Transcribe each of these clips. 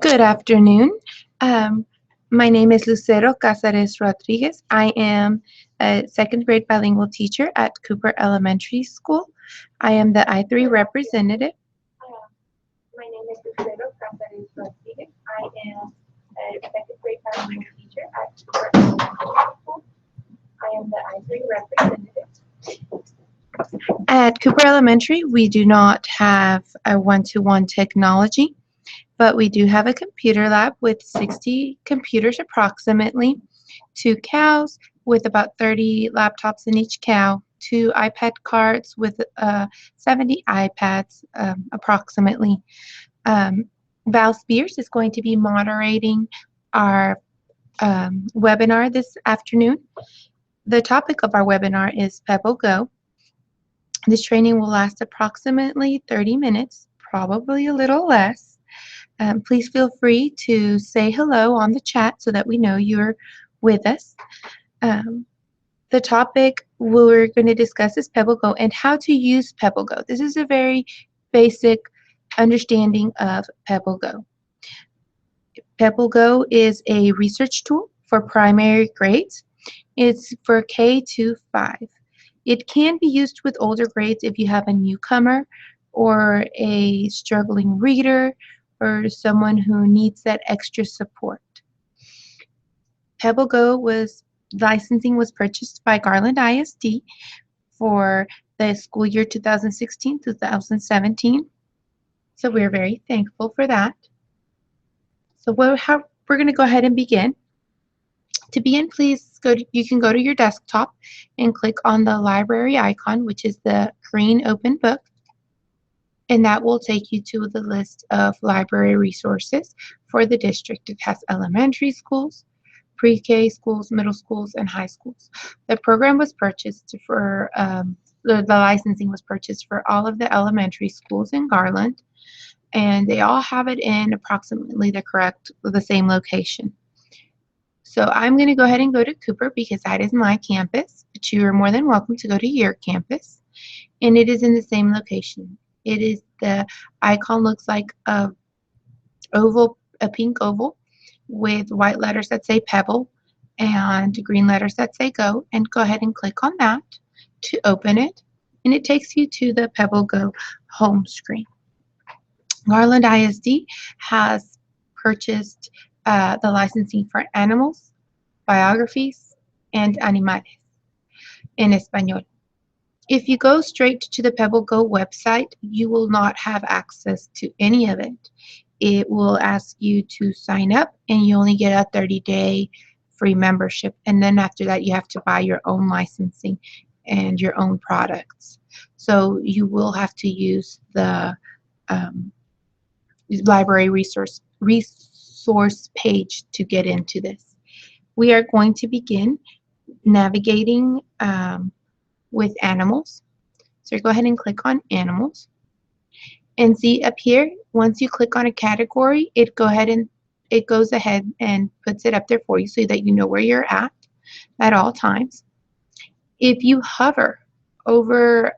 Good afternoon. Um, my name is Lucero Casares Rodriguez. I am a second grade bilingual teacher at Cooper Elementary School. I am the I3 representative. My name is Lucero Casares Rodriguez. I am a second grade bilingual teacher at Cooper Elementary School. I am the I3 representative. At Cooper Elementary, we do not have a one-to-one technology, but we do have a computer lab with 60 computers approximately, 2 cows with about 30 laptops in each cow, 2 iPad carts with 70 iPads approximately. Um, Val Spears is going to be moderating our webinar this afternoon. The topic of our webinar is Pebble Go. This training will last approximately 30 minutes, probably a little less. Please feel free to say hello on the chat so that we know you're with us. The topic we're going to discuss is Pebble Go and how to use Pebble Go. This is a very basic understanding of Pebble Go. Pebble Go is a research tool for primary grades. It's for K to 5. It can be used with older grades if you have a newcomer or a struggling reader or someone who needs that extra support. Pebble Go licensing was purchased by Garland ISD for the school year 2016-2017. So we're very thankful for that. So we're going to go ahead and begin. To begin, please you can go to your desktop and click on the library icon, which is the green open book, and that will take you to the list of library resources for the district. It has elementary schools, pre-K schools, middle schools, and high schools. The program was purchased for, the licensing was purchased for all of the elementary schools in Garland, and they all have it in approximately the same location. So I'm going to go ahead and go to Cooper because that is my campus, but you are more than welcome to go to your campus, and it is in the same location. The icon looks like a pink oval with white letters that say Pebble and green letters that say Go, and go ahead and click on that to open it, and it takes you to the Pebble Go home screen. Garland ISD has purchased the licensing for animals, biographies, and animales in Espanol. If you go straight to the Pebble Go website, you will not have access to any of it. It will ask you to sign up, and you only get a 30-day free membership. And then after that, you have to buy your own licensing and your own products. So you will have to use the library resource page to get into this. We are going to begin navigating with animals. So go ahead and click on animals. And see up here, once you click on a category, it goes ahead and puts it up there for you so that you know where you're at all times. If you hover over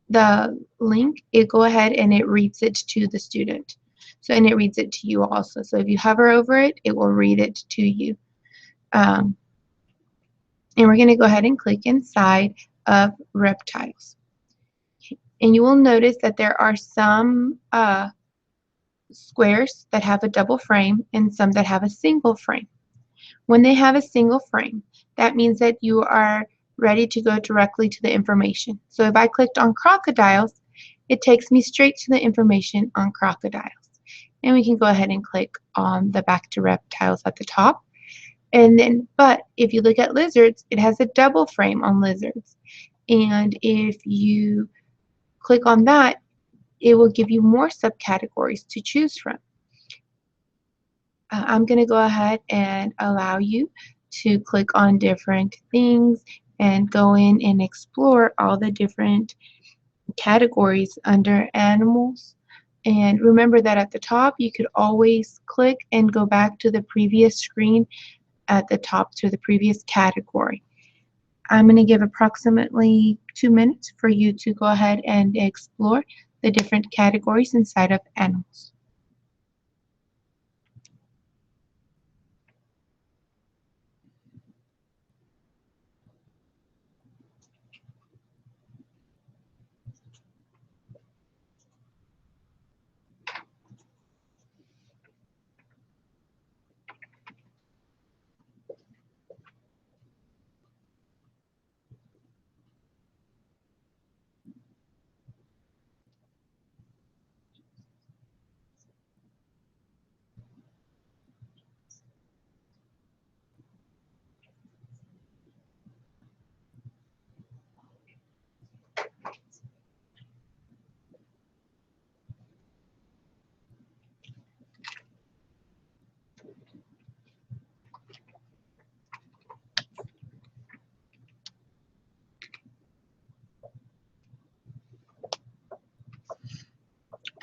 the link, it go ahead and it reads it to the student. So, and it reads it to you also. So if you hover over it, it will read it to you. And we're going to go ahead and click inside of reptiles. And you will notice that there are some squares that have a double frame and some that have a single frame. When they have a single frame, that means that you are ready to go directly to the information. So if I clicked on crocodiles, it takes me straight to the information on crocodiles. And we can go ahead and click on the back to reptiles at the top. And then, but if you look at lizards, it has a double frame on lizards. And if you click on that, it will give you more subcategories to choose from. I'm going to go ahead and allow you to click on different things and go in and explore all the different categories under animals. And remember that at the top, you could always click and go back to the previous screen at the top to the previous category. I'm going to give approximately 2 minutes for you to go ahead and explore the different categories inside of animals.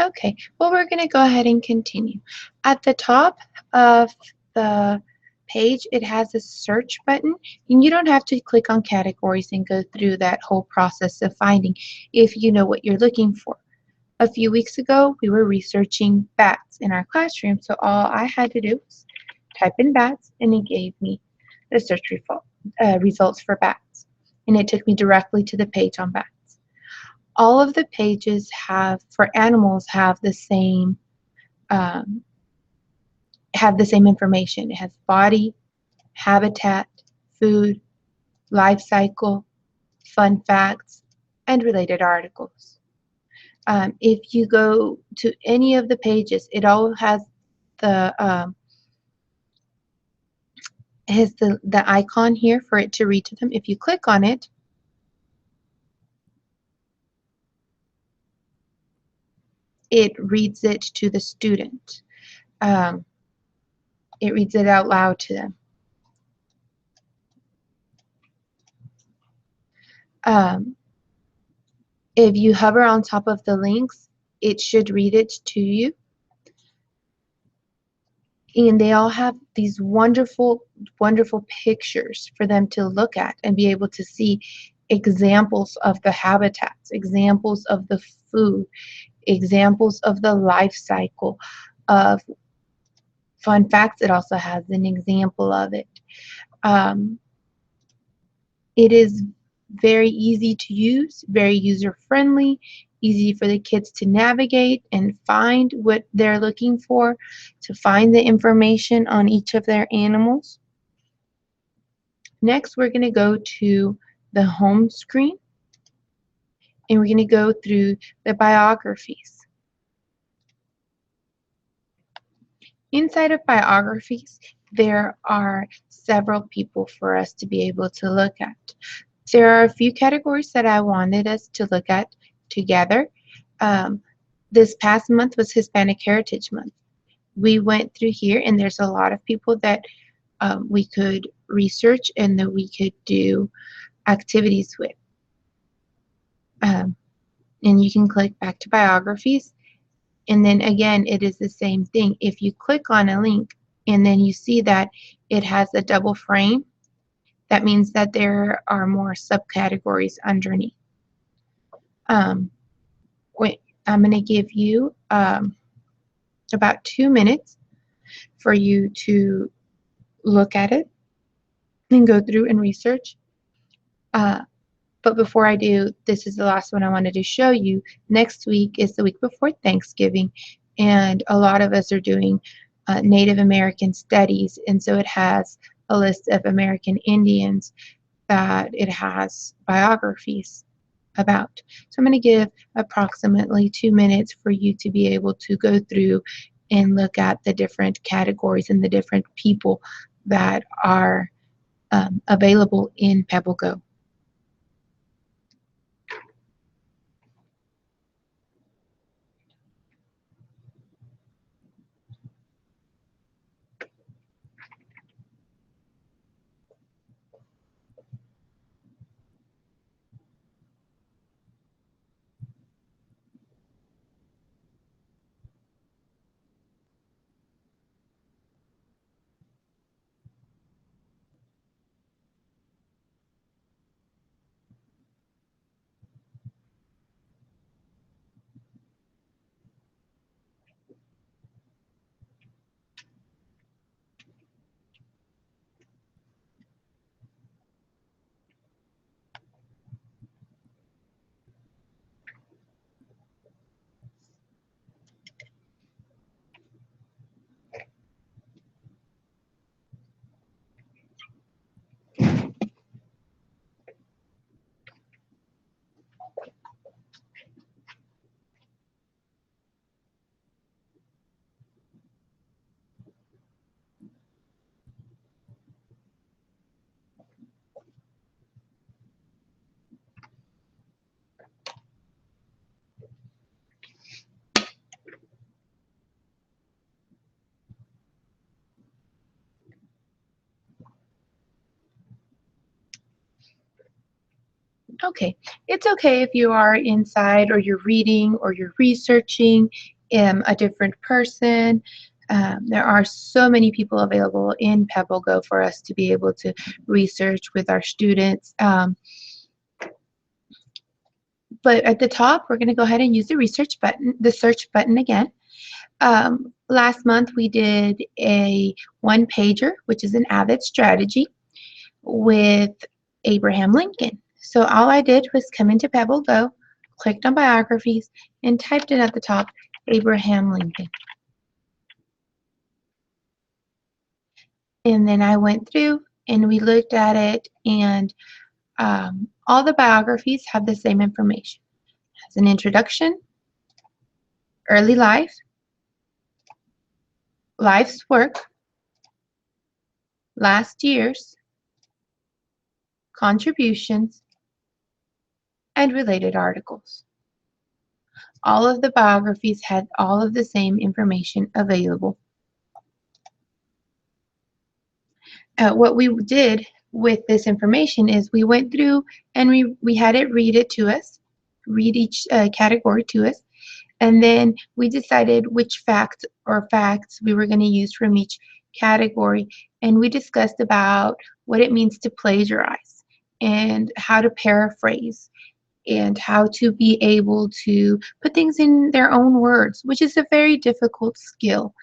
Okay, well, we're going to go ahead and continue. At the top of the page, it has a search button, and you don't have to click on categories and go through that whole process of finding if you know what you're looking for. A few weeks ago, we were researching bats in our classroom, so all I had to do was type in bats, and it gave me the search results for bats, and it took me directly to the page on bats. All of the pages have for animals um, have the same information. It has body, habitat, food, life cycle, fun facts, and related articles. If you go to any of the pages, it all has the icon here for it to read to them. If you click on it, it reads it to the student. Um, it reads it out loud to them. Um, if you hover on top of the links, it should read it to you. And they all have these wonderful, wonderful pictures for them to look at and be able to see examples of the habitats, examples of the food, examples of the life cycle of fun facts. It also has an example of it. Um, it is very easy to use, very user friendly, easy for the kids to navigate and find what they're looking for, to find the information on each of their animals. Next, we're going to go to the home screen, and we're going to go through the biographies. Inside of biographies, there are several people for us to be able to look at. There are a few categories that I wanted us to look at together. Um, this past month was Hispanic Heritage Month. We went through here, and there's a lot of people that we could research and that we could do activities with. And you can click back to biographies, and then again it is the same thing. If you click on a link and then you see that it has a double frame, that means that there are more subcategories underneath. Wait, I'm going to give you about 2 minutes for you to look at it and go through and research. But before I do, this is the last one I wanted to show you. Next week is the week before Thanksgiving, and a lot of us are doing Native American studies, and so it has a list of American Indians that it has biographies about. So I'm going to give approximately 2 minutes for you to be able to go through and look at the different categories and the different people that are available in Pebble Go. Okay, it's okay if you are inside or you're reading or you're researching a different person. There are so many people available in Pebble Go for us to be able to research with our students. But at the top, we're going to go ahead and use the search button again. Last month, we did a one pager, which is an AVID strategy with Abraham Lincoln. So all I did was come into Pebble Go, clicked on biographies, and typed in at the top Abraham Lincoln. And then I went through and we looked at it, and all the biographies have the same information. It has an introduction, early life, life's work, last years, contributions, and related articles. All of the biographies had all of the same information available. What we did with this information is we went through and we had it read it to us, read each category to us, and then we decided which facts we were going to use from each category, and we discussed about what it means to plagiarize and how to paraphrase and how to be able to put things in their own words, which is a very difficult skill.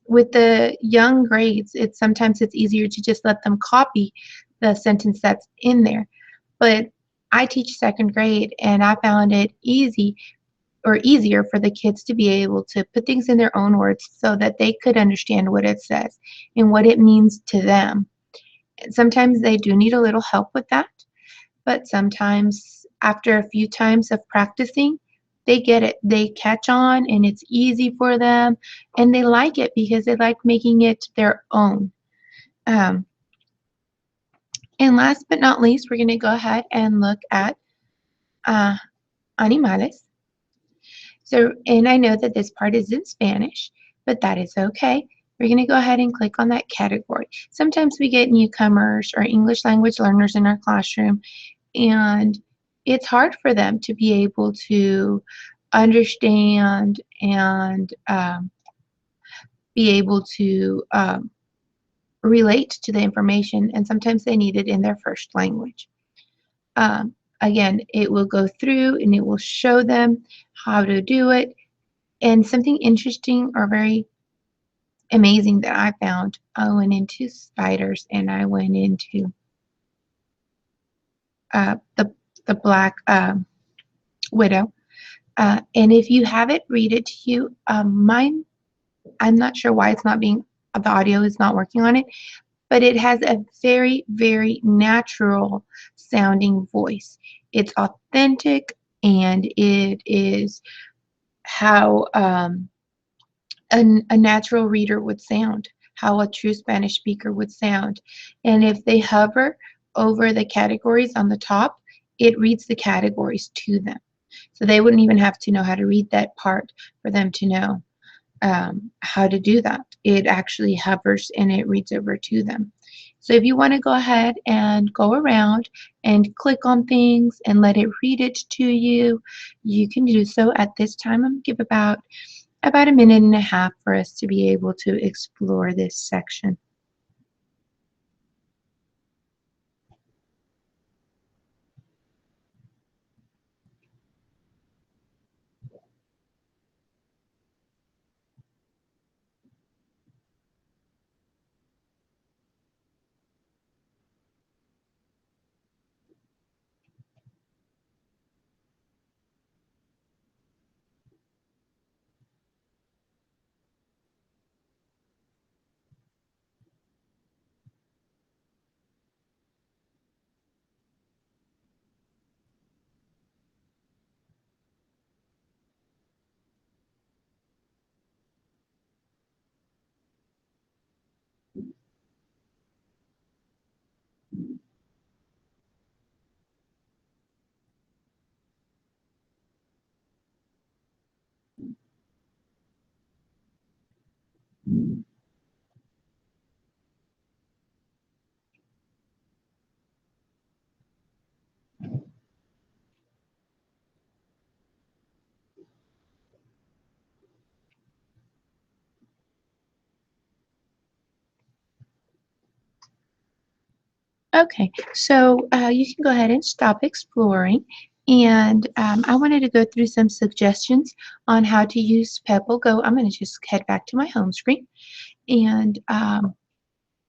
With the young grades, sometimes it's easier to just let them copy the sentence that's in there. But I teach second grade, and I found it easier for the kids to be able to put things in their own words so that they could understand what it says and what it means to them. And sometimes they do need a little help with that, but sometimes after a few times of practicing, they get it. They catch on and it's easy for them, and they like it because they like making it their own. Um, and last but not least, we're going to go ahead and look at uh, animales. So, and I know that this part is in Spanish, but that is okay. We're going to go ahead and click on that category. Sometimes we get newcomers or English language learners in our classroom, and it's hard for them to be able to understand and be able to relate to the information, and sometimes they need it in their first language. Again, it will go through and it will show them how to do it. And something interesting or very amazing that I found, I went into spiders and I went into uh, the, the black widow. And if you have it, read it to you. Mine, I'm not sure why it's not being, the audio is not working on it, but it has a very, very natural sounding voice. It's authentic, and it is how a natural reader would sound, how a true Spanish speaker would sound. And if they hover over the categories on the top, it reads the categories to them. So they wouldn't even have to know how to read that part for them to know how to do that. It actually hovers and it reads over to them. So if you want to go ahead and go around and click on things and let it read it to you, you can do so at this time. I'm going to give about a minute and a half for us to be able to explore this section. Okay, so you can go ahead and stop exploring. And I wanted to go through some suggestions on how to use Pebble Go. I'm going to just head back to my home screen. And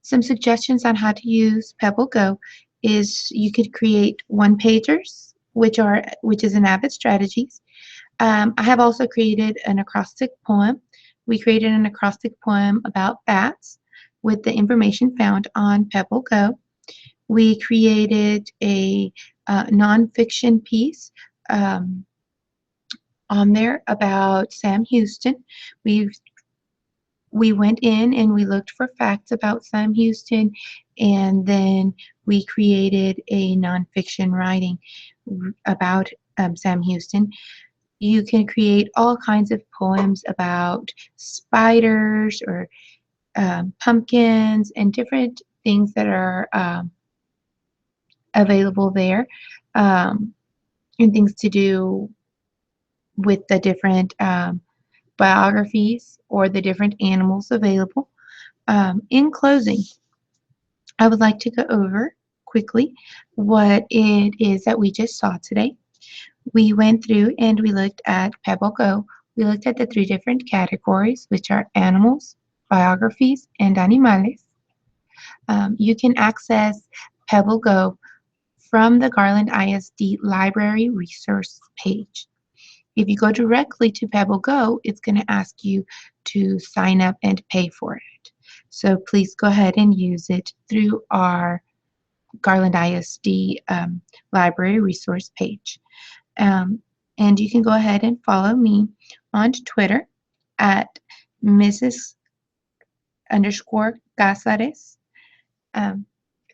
some suggestions on how to use Pebble Go is you could create one pagers, which is an Avid Strategies. I have also created an acrostic poem. We created an acrostic poem about bats with the information found on Pebble Go. We created a nonfiction piece um, on there about Sam Houston. We we went in and we looked for facts about Sam Houston, and then we created a nonfiction writing about Sam Houston. You can create all kinds of poems about spiders or pumpkins and different things that are available there, um, and things to do with the different biographies or the different animals available. In closing, I would like to go over quickly what it is that we just saw today. We went through and we looked at Pebble Go. We looked at the three different categories, which are animals, biographies, and animales. You can access Pebble Go from the Garland ISD Library Resource page. If you go directly to Pebble Go, it's going to ask you to sign up and pay for it. So please go ahead and use it through our Garland ISD Library Resource page. Um, and you can go ahead and follow me on Twitter at Mrs. underscore Casares. Um,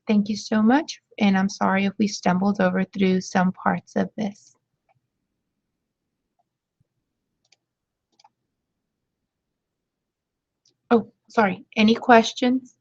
thank you so much, and I'm sorry if we stumbled over through some parts of this. Oh, sorry. Any questions?